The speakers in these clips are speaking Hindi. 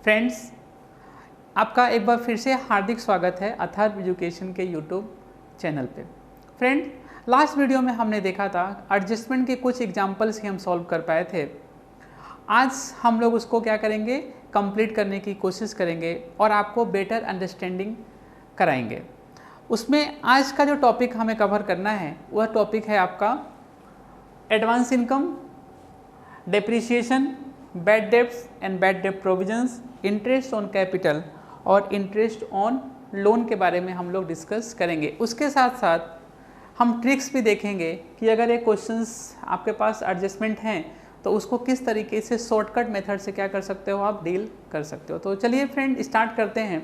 फ्रेंड्स, आपका एक बार फिर से हार्दिक स्वागत है अथर्व एजुकेशन के यूट्यूब चैनल पे। फ्रेंड, लास्ट वीडियो में हमने देखा था एडजस्टमेंट के कुछ एग्जांपल्स ही हम सॉल्व कर पाए थे। आज हम लोग उसको क्या करेंगे, कंप्लीट करने की कोशिश करेंगे और आपको बेटर अंडरस्टैंडिंग कराएंगे। उसमें आज का जो टॉपिक हमें कवर करना है वह टॉपिक है आपका advance income, depreciation, bad debts and bad डेब्ट प्रोविजंस, इंटरेस्ट ऑन कैपिटल और इंटरेस्ट ऑन लोन के बारे में हम लोग डिस्कस करेंगे। उसके साथ साथ हम ट्रिक्स भी देखेंगे कि अगर ये क्वेश्चंस आपके पास एडजस्टमेंट हैं तो उसको किस तरीके से शॉर्टकट मेथड से क्या कर सकते हो, आप डील कर सकते हो। तो चलिए फ्रेंड, स्टार्ट करते हैं।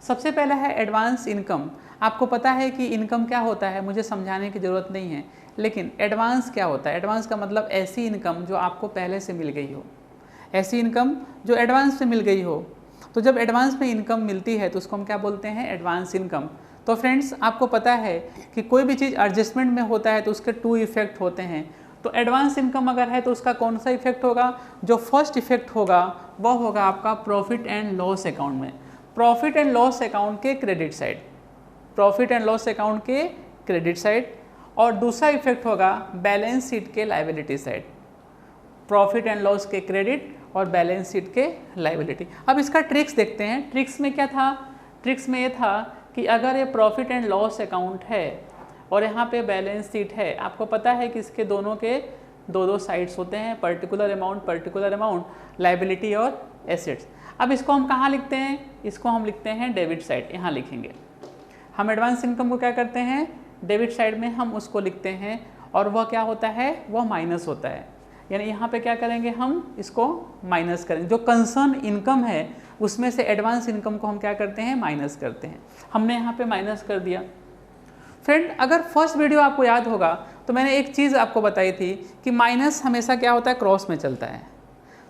सबसे पहला है एडवांस इनकम। आपको पता है कि इनकम क्या होता है, मुझे समझाने की ज़रूरत नहीं है, लेकिन एडवांस क्या होता है? एडवांस का मतलब ऐसी इनकम जो आपको पहले से मिल गई हो, ऐसी इनकम जो एडवांस में मिल गई हो। तो जब एडवांस में इनकम मिलती है तो उसको हम क्या बोलते हैं, एडवांस इनकम। तो फ्रेंड्स, आपको पता है कि कोई भी चीज़ एडजस्टमेंट में होता है तो उसके 2 इफेक्ट होते हैं। तो एडवांस इनकम अगर है तो उसका कौन सा इफेक्ट होगा? जो फर्स्ट इफेक्ट होगा वह होगा आपका प्रॉफिट एंड लॉस अकाउंट में, प्रॉफिट एंड लॉस अकाउंट के credit side, profit and loss account के क्रेडिट साइड। और दूसरा इफेक्ट होगा बैलेंस शीट के liability side, profit and loss के क्रेडिट और बैलेंस शीट के लायबिलिटी। अब इसका ट्रिक्स देखते हैं। ट्रिक्स में क्या था? ट्रिक्स में ये था कि अगर ये प्रॉफिट एंड लॉस अकाउंट है और यहाँ पे बैलेंस शीट है, आपको पता है कि इसके दोनों के दो साइड्स होते हैं, पर्टिकुलर अमाउंट, लायबिलिटी और एसेट्स। अब इसको हम कहाँ लिखते हैं? इसको हम लिखते हैं डेबिट साइड, यहाँ लिखेंगे। हम एडवांस इनकम को क्या करते हैं, डेबिट साइड में हम उसको लिखते हैं और वह क्या होता है, वह माइनस होता है। यानी यहाँ पे क्या करेंगे, हम इसको माइनस करेंगे। जो कंसर्न इनकम है उसमें से एडवांस इनकम को हम क्या करते हैं, माइनस करते हैं। हमने यहाँ पे माइनस कर दिया। फ्रेंड, अगर फर्स्ट वीडियो आपको याद होगा तो मैंने एक चीज़ आपको बताई थी कि माइनस हमेशा क्या होता है, क्रॉस में चलता है।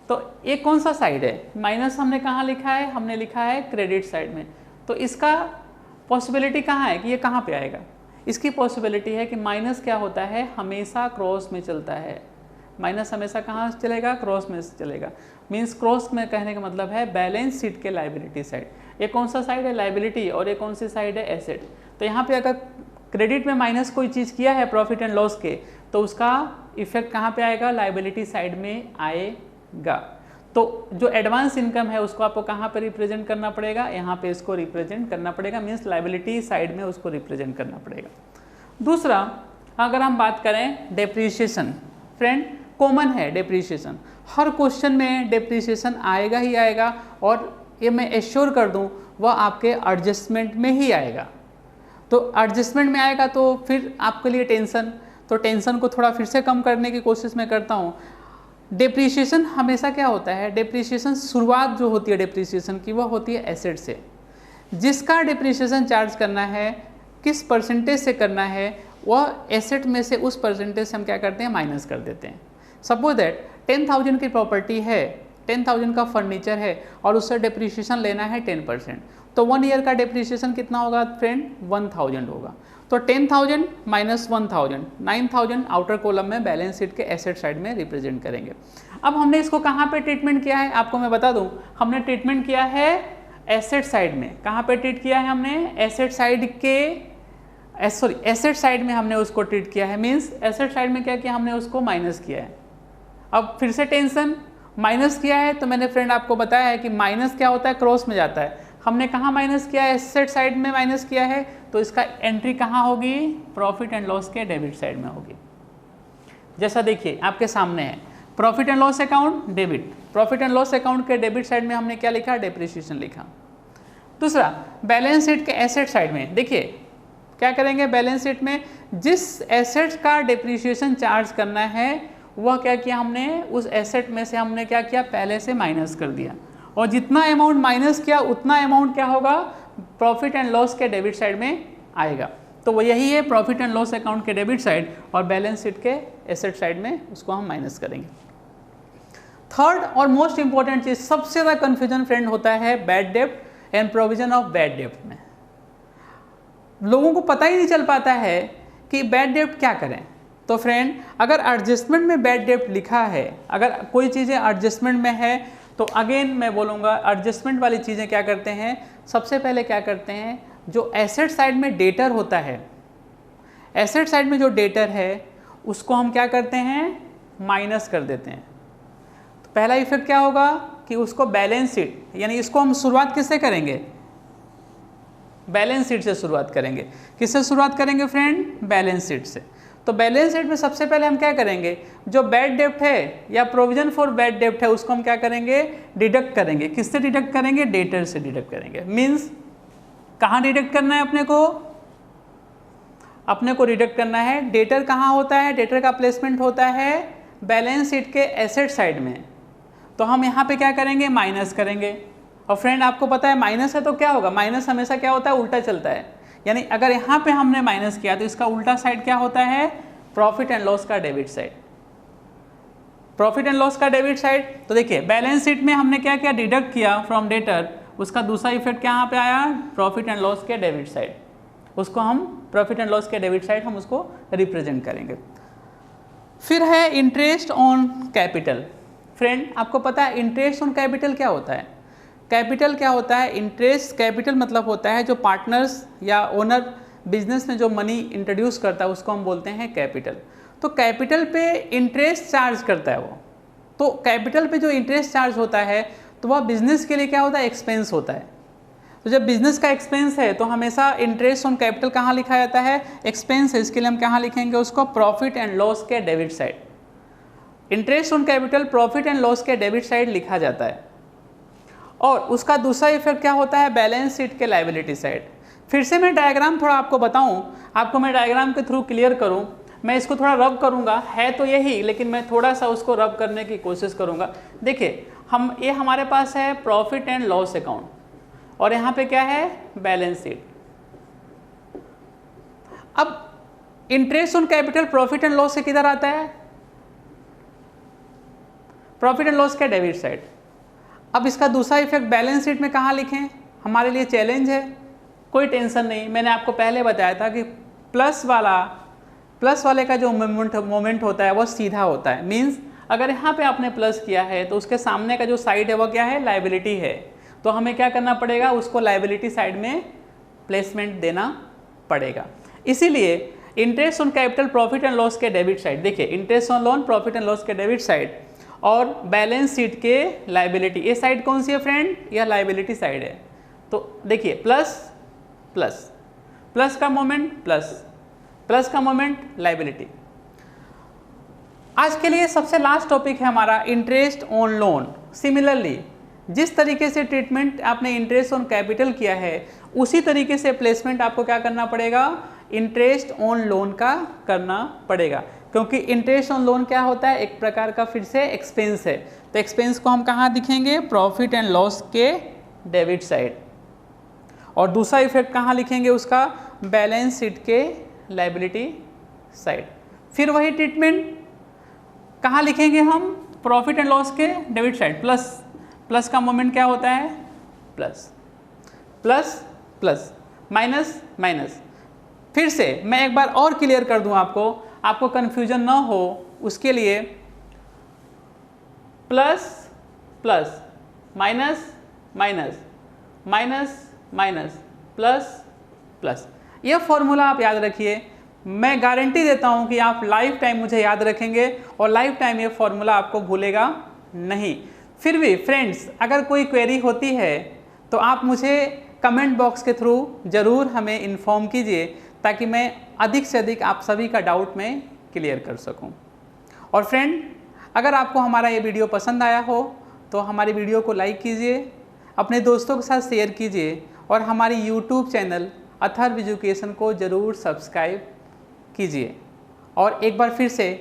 तो ये कौन सा साइड है? माइनस हमने कहाँ लिखा है? हमने लिखा है क्रेडिट साइड में। तो इसका पॉसिबिलिटी कहाँ है कि ये कहाँ पे आएगा? इसकी पॉसिबिलिटी है कि माइनस क्या होता है, हमेशा क्रॉस में चलता है। माइनस हमेशा कहाँ चलेगा, क्रॉस में चलेगा। मीन्स क्रॉस में कहने का मतलब है बैलेंस शीट के लायबिलिटी साइड। ये कौन सा साइड है, लायबिलिटी, और ये कौन सी साइड है, एसेट। तो यहाँ पे अगर क्रेडिट में माइनस कोई चीज़ किया है प्रॉफिट एंड लॉस के, तो उसका इफेक्ट कहाँ पे आएगा, लायबिलिटी साइड में आएगा। तो जो एडवांस इनकम है उसको आपको कहाँ पे रिप्रेजेंट करना पड़ेगा, यहाँ पे इसको रिप्रेजेंट करना पड़ेगा। मीन्स लायबिलिटी साइड में उसको रिप्रेजेंट करना पड़ेगा। दूसरा, अगर हम बात करें डेप्रीशिएशन, फ्रेंड कॉमन है डेप्रीशिएशन, हर क्वेश्चन में डेप्रीशिएशन आएगा ही आएगा, और ये मैं एश्योर कर दूं वह आपके एडजस्टमेंट में ही आएगा। तो एडजस्टमेंट में आएगा तो फिर आपके लिए टेंशन, तो टेंशन को थोड़ा फिर से कम करने की कोशिश मैं करता हूँ। डेप्रीशिएशन हमेशा क्या होता है, डेप्रीशिएशन शुरुआत जो होती है डेप्रीशिएशन की वह होती है एसेट से। जिसका डेप्रीशिएशन चार्ज करना है, किस परसेंटेज से करना है, वह एसेट में से उस परसेंटेज से हम क्या करते हैं, माइनस कर देते हैं। सपोज दैट 10,000 की प्रॉपर्टी है, 10,000 का फर्नीचर है और उससे डेप्रीशिएशन लेना है 10%, तो 1 ईयर का डेप्रीशिएशन कितना होगा फ्रेंड, 1,000 होगा। तो 10,000 माइनस 1,000, 9,000 आउटर कॉलम में बैलेंस शीट के एसेट साइड में रिप्रेजेंट करेंगे। अब हमने इसको कहाँ पे ट्रीटमेंट किया है, आपको मैं बता दूँ, हमने ट्रीटमेंट किया है एसेट साइड में। कहाँ पे ट्रीट किया है हमने, एसेट साइड के, एसेट साइड में हमने उसको ट्रीट किया है। मीन्स एसेट साइड में क्या किया, हमने उसको माइनस किया है। अब फिर से टेंशन, माइनस किया है तो मैंने फ्रेंड आपको बताया है कि माइनस क्या होता है, क्रॉस में जाता है। हमने कहाँ माइनस किया है, एसेट साइड में माइनस किया है, तो इसका एंट्री कहाँ होगी, प्रॉफिट एंड लॉस के डेबिट साइड में होगी। जैसा देखिए आपके सामने है, profit and loss account debit, profit and loss account के डेबिट साइड में हमने क्या लिखा, डेप्रिसिएशन लिखा। दूसरा, बैलेंस शीट के एसेट साइड में देखिए क्या करेंगे, बैलेंस शीट में जिस एसेट का डेप्रिसिएशन चार्ज करना है वह क्या किया हमने, उस एसेट में से हमने क्या किया, पहले से माइनस कर दिया। और जितना अमाउंट माइनस किया उतना अमाउंट क्या होगा, प्रॉफिट एंड लॉस के डेबिट साइड में आएगा। तो वो यही है प्रॉफिट एंड लॉस अकाउंट के डेबिट साइड, और बैलेंस शीट के एसेट साइड में उसको हम माइनस करेंगे। थर्ड और मोस्ट इंपॉर्टेंट चीज, सबसे ज़्यादा कन्फ्यूजन फ्रेंड होता है बैड डेब्ट एंड प्रोविजन ऑफ बैड डेब्ट में। लोगों को पता ही नहीं चल पाता है कि बैड डेब्ट क्या करें। तो फ्रेंड, अगर एडजस्टमेंट में बैड डेब्ट लिखा है, अगर कोई चीज़ें एडजस्टमेंट में है तो अगेन मैं बोलूँगा एडजस्टमेंट वाली चीज़ें क्या करते हैं, सबसे पहले क्या करते हैं, जो एसेट साइड में डेटर होता है, एसेट साइड में जो डेटर है उसको हम क्या करते हैं, माइनस कर देते हैं। तो पहला इफेक्ट क्या होगा कि उसको बैलेंस शीट, यानी इसको हम शुरुआत किससे करेंगे, बैलेंस शीट से शुरुआत करेंगे। किससे शुरुआत करेंगे फ्रेंड, बैलेंस शीट से। तो बैलेंस शीट में सबसे पहले हम क्या करेंगे, जो बैड डेब्ट है या प्रोविजन फॉर बैड डेब्ट है उसको हम क्या करेंगे, डिडक्ट करेंगे। किससे डिडक्ट करेंगे, डेटर से डिडक्ट करेंगे। मीन्स कहाँ डिडक्ट करना है, अपने को डिडक्ट करना है। डेटर कहाँ होता है, डेटर का प्लेसमेंट होता है बैलेंस शीट के एसेट साइड में। तो हम यहाँ पे क्या करेंगे, माइनस करेंगे। और फ्रेंड आपको पता है माइनस है तो क्या होगा, माइनस हमेशा क्या होता है, उल्टा चलता है। यानी अगर यहाँ पे हमने माइनस किया तो इसका उल्टा साइड क्या होता है, प्रॉफिट एंड लॉस का debit side. Profit and loss का डेबिट साइड। तो देखिए बैलेंस शीट में हमने क्या किया, डिडक्ट किया फ्रॉम डेटर, उसका दूसरा इफेक्ट क्या यहाँ पे आया, प्रॉफिट एंड लॉस के डेबिट साइड। उसको हम प्रॉफिट एंड लॉस के डेबिट साइड हम उसको रिप्रेजेंट करेंगे। फिर है इंटरेस्ट ऑन कैपिटल। फ्रेंड आपको पता है इंटरेस्ट ऑन कैपिटल क्या होता है, कैपिटल क्या होता है, इंटरेस्ट कैपिटल मतलब होता है जो पार्टनर्स या ओनर बिजनेस में जो मनी इंट्रोड्यूस करता है उसको हम बोलते हैं कैपिटल। तो कैपिटल पे इंटरेस्ट चार्ज करता है वो। तो कैपिटल पे जो इंटरेस्ट चार्ज होता है तो वह बिजनेस के लिए क्या होता है, एक्सपेंस होता है। तो जब बिजनेस का एक्सपेंस है तो हमेशा इंटरेस्ट ऑन कैपिटल कहाँ लिखा जाता है, एक्सपेंस है। इसके लिए हम कहाँ लिखेंगे उसको, प्रॉफिट एंड लॉस के debit side. Interest on capital profit and loss के डेबिट साइड लिखा जाता है। और उसका दूसरा इफेक्ट क्या होता है, बैलेंस शीट के लायबिलिटी साइड। फिर से मैं डायग्राम थोड़ा आपको बताऊं, आपको मैं डायग्राम के थ्रू क्लियर करूं। मैं इसको थोड़ा रब करूंगा, है तो यही लेकिन मैं थोड़ा सा उसको रब करने की कोशिश करूंगा। देखिए ये हमारे पास है प्रॉफिट एंड लॉस अकाउंट और यहाँ पे क्या है, बैलेंस शीट। अब interest on capital profit and loss से किधर आता है, प्रॉफिट एंड लॉस के डेबिट साइड। अब इसका दूसरा इफेक्ट बैलेंस शीट में कहाँ लिखें, हमारे लिए चैलेंज है, कोई टेंशन नहीं। मैंने आपको पहले बताया था कि प्लस वाले का जो मोमेंट होता है वो सीधा होता है। मींस अगर यहाँ पे आपने प्लस किया है तो उसके सामने का जो साइड है वो क्या है, लायबिलिटी है। तो हमें क्या करना पड़ेगा, उसको लायबिलिटी साइड में प्लेसमेंट देना पड़ेगा। इसीलिए interest on capital profit and loss के डेबिट साइड, देखिए interest on loan profit and loss के डेबिट साइड और बैलेंस शीट के लायबिलिटी। ये साइड कौन सी है फ्रेंड, यह लायबिलिटी साइड है। तो देखिए प्लस प्लस प्लस का मोमेंट प्लस का मोमेंट लायबिलिटी। आज के लिए सबसे लास्ट टॉपिक है हमारा इंटरेस्ट ऑन लोन। सिमिलरली जिस तरीके से ट्रीटमेंट आपने इंटरेस्ट ऑन कैपिटल किया है उसी तरीके से प्लेसमेंट आपको क्या करना पड़ेगा, इंटरेस्ट ऑन लोन का करना पड़ेगा। क्योंकि इंटरेस्ट ऑन लोन क्या होता है, एक प्रकार का फिर से एक्सपेंस है। तो एक्सपेंस को हम कहाँ दिखेंगे, प्रॉफिट एंड लॉस के डेबिट साइड। और दूसरा इफेक्ट कहाँ लिखेंगे उसका, बैलेंस शीट के लायबिलिटी साइड। फिर वही ट्रीटमेंट कहाँ लिखेंगे हम, प्रॉफिट एंड लॉस के डेबिट साइड। प्लस का मोमेंट क्या होता है, plus plus plus minus minus. फिर से मैं एक बार और क्लियर कर दूं आपको कंफ्यूजन ना हो उसके लिए, plus plus minus minus minus minus plus plus, यह फॉर्मूला आप याद रखिए। मैं गारंटी देता हूं कि आप लाइफ टाइम मुझे याद रखेंगे और लाइफ टाइम ये फॉर्मूला आपको भूलेगा नहीं। फिर भी फ्रेंड्स अगर कोई क्वेरी होती है तो आप मुझे कमेंट बॉक्स के थ्रू ज़रूर हमें इन्फॉर्म कीजिए ताकि मैं अधिक से अधिक आप सभी का डाउट में क्लियर कर सकूं। और फ्रेंड अगर आपको हमारा ये वीडियो पसंद आया हो तो हमारी वीडियो को लाइक कीजिए, अपने दोस्तों के साथ शेयर कीजिए और हमारी यूट्यूब चैनल अथर्व एजुकेशन को ज़रूर सब्सक्राइब कीजिए। और एक बार फिर से